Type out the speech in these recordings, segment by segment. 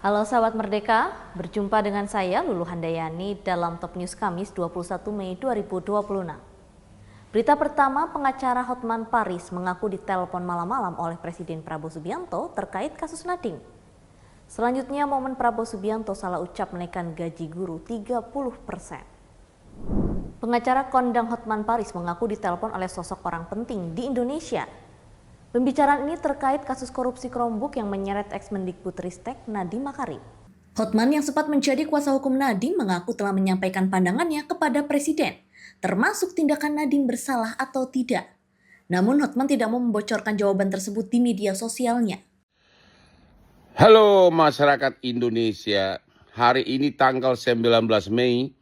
Halo sahabat Merdeka, berjumpa dengan saya Lulu Handayani dalam Top News Kamis 21 Mei 2026. Berita pertama, pengacara Hotman Paris mengaku ditelepon malam-malam oleh Presiden Prabowo Subianto terkait kasus Nadiem. Selanjutnya, momen Prabowo Subianto salah ucap menaikkan gaji guru 30%. Pengacara kondang Hotman Paris mengaku ditelepon oleh sosok orang penting di Indonesia. Pembicaraan ini terkait kasus korupsi Chromebook yang menyeret ex-Mendikbudristek Nadiem Makarim. Hotman yang sempat menjadi kuasa hukum Nadiem mengaku telah menyampaikan pandangannya kepada Presiden, termasuk tindakan Nadiem bersalah atau tidak. Namun Hotman tidak mau membocorkan jawaban tersebut di media sosialnya. Halo masyarakat Indonesia, hari ini tanggal 19 Mei,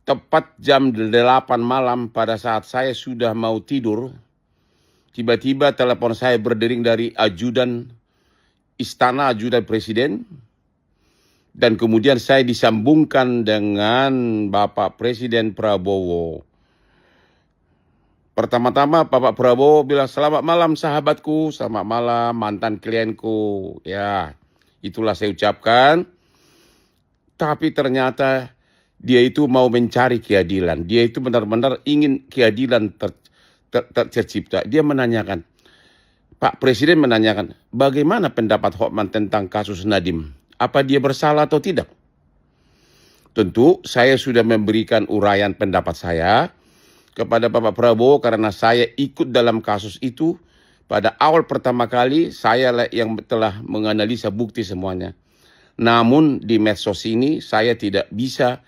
tepat jam 8 malam pada saat saya sudah mau tidur, tiba-tiba telepon saya berdering dari ajudan istana, ajudan presiden, dan kemudian saya disambungkan dengan Bapak Presiden Prabowo. Pertama-tama Bapak Prabowo bilang, "Selamat malam sahabatku, selamat malam mantan klienku." Ya, itulah saya ucapkan. Tapi ternyata dia itu mau mencari keadilan. Dia itu benar-benar ingin keadilan tercipta. Dia menanyakan, Pak Presiden menanyakan, bagaimana pendapat Hotman tentang kasus Nadiem? Apa dia bersalah atau tidak? Tentu saya sudah memberikan uraian pendapat saya kepada Bapak Prabowo karena saya ikut dalam kasus itu. Pada awal pertama kali saya yang telah menganalisa bukti semuanya. Namun di medsos ini saya tidak bisa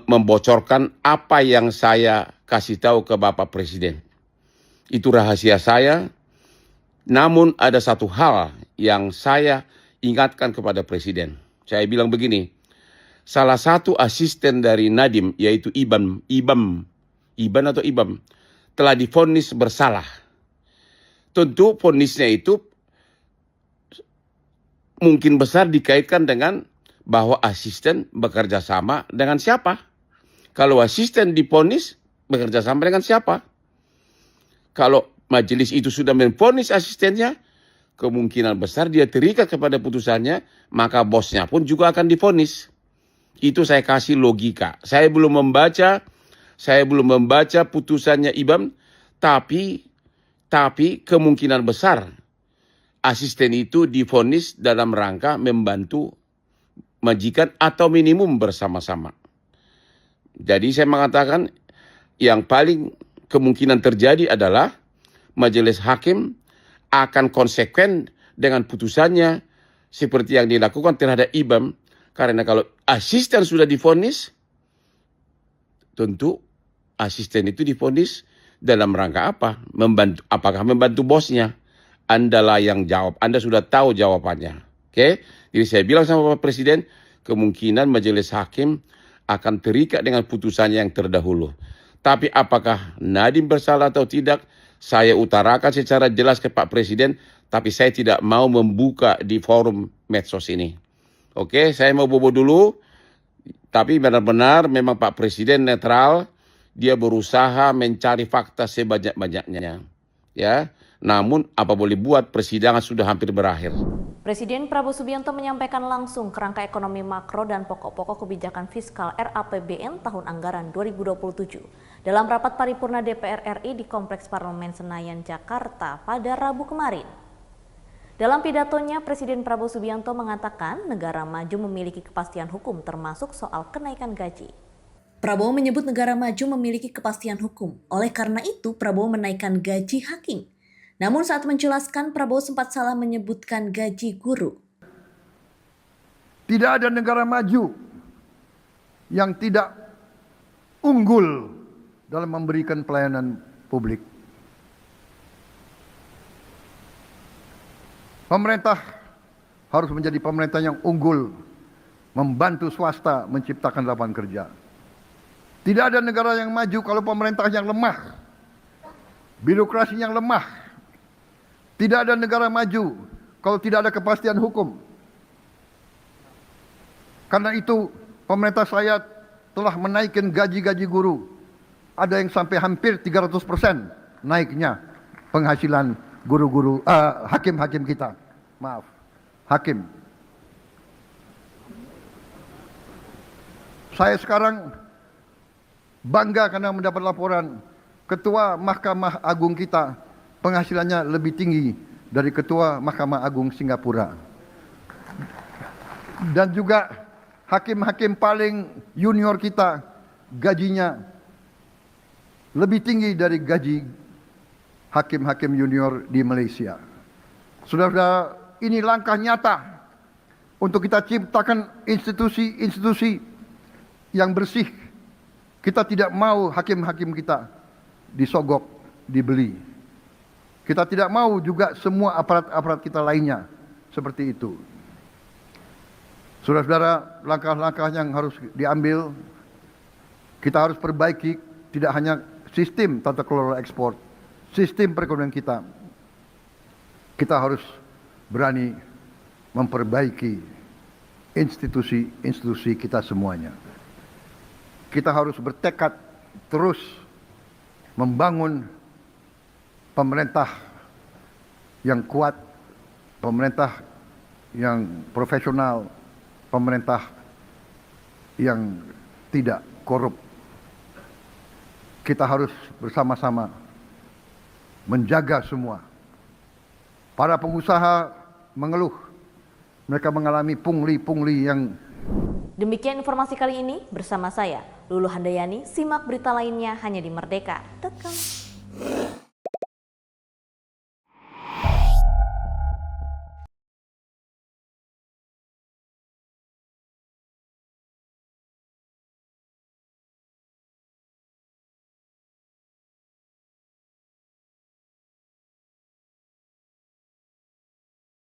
membocorkan apa yang saya kasih tahu ke Bapak Presiden. Itu rahasia saya. Namun ada satu hal yang saya ingatkan kepada Presiden. Saya bilang begini, salah satu asisten dari Nadiem yaitu Ibam telah divonis bersalah. Tentu vonisnya itu mungkin besar dikaitkan dengan bahwa asisten bekerja sama dengan siapa. Kalau asisten divonis bekerja sama dengan siapa? Kalau majelis itu sudah memvonis asistennya, kemungkinan besar dia terikat kepada putusannya, maka bosnya pun juga akan divonis. Itu saya kasih logika. Saya belum membaca putusannya Ibam, tapi kemungkinan besar asisten itu divonis dalam rangka membantu majikan atau minimum bersama-sama. Jadi saya mengatakan yang paling kemungkinan terjadi adalah majelis hakim akan konsekuen dengan putusannya seperti yang dilakukan terhadap Ibam. Karena kalau asisten sudah divonis, tentu asisten itu divonis dalam rangka apa? Apakah membantu bosnya? Andalah yang jawab. Anda sudah tahu jawabannya. Oke? Jadi saya bilang sama Bapak Presiden, kemungkinan majelis hakim akan terikat dengan putusannya yang terdahulu. Tapi apakah Nadiem bersalah atau tidak? Saya utarakan secara jelas ke Pak Presiden, tapi saya tidak mau membuka di forum medsos ini. Oke, saya mau bobo dulu. Tapi benar-benar memang Pak Presiden netral, dia berusaha mencari fakta sebanyak-banyaknya. Ya, namun apa boleh buat, persidangan sudah hampir berakhir. Presiden Prabowo Subianto menyampaikan langsung kerangka ekonomi makro dan pokok-pokok kebijakan fiskal RAPBN tahun anggaran 2027 dalam rapat paripurna DPR RI di Kompleks Parlemen Senayan, Jakarta pada Rabu kemarin. Dalam pidatonya, Presiden Prabowo Subianto mengatakan negara maju memiliki kepastian hukum termasuk soal kenaikan gaji. Prabowo menyebut negara maju memiliki kepastian hukum. Oleh karena itu, Prabowo menaikkan gaji hakim. Namun saat menjelaskan, Prabowo sempat salah menyebutkan gaji guru. Tidak ada negara maju yang tidak unggul dalam memberikan pelayanan publik. Pemerintah harus menjadi pemerintah yang unggul, membantu swasta menciptakan lapangan kerja. Tidak ada negara yang maju kalau pemerintah yang lemah, birokrasi yang lemah. Tidak ada negara maju kalau tidak ada kepastian hukum. Karena itu pemerintah saya telah menaikkan gaji-gaji guru. Ada yang sampai hampir 300% naiknya penghasilan guru-guru, hakim-hakim kita. Maaf, hakim. Saya sekarang bangga karena mendapat laporan Ketua Mahkamah Agung kita penghasilannya lebih tinggi dari Ketua Mahkamah Agung Singapura. Dan juga hakim-hakim paling junior kita gajinya lebih tinggi dari gaji hakim-hakim junior di Malaysia. Saudara-saudara, ini langkah nyata untuk kita ciptakan institusi-institusi yang bersih. Kita tidak mau hakim-hakim kita disogok, dibeli. Kita tidak mau juga semua aparat-aparat kita lainnya seperti itu. Saudara-saudara, langkah-langkah yang harus diambil, kita harus perbaiki tidak hanya sistem tata kelola ekspor, sistem perekonomian kita. Kita harus berani memperbaiki institusi-institusi kita semuanya. Kita harus bertekad terus membangun pemerintah yang kuat, pemerintah yang profesional, pemerintah yang tidak korup. Kita harus bersama-sama menjaga semua. Para pengusaha mengeluh, mereka mengalami pungli-pungli yang. Demikian informasi kali ini bersama saya, Lulu Handayani. Simak berita lainnya hanya di Merdeka.com.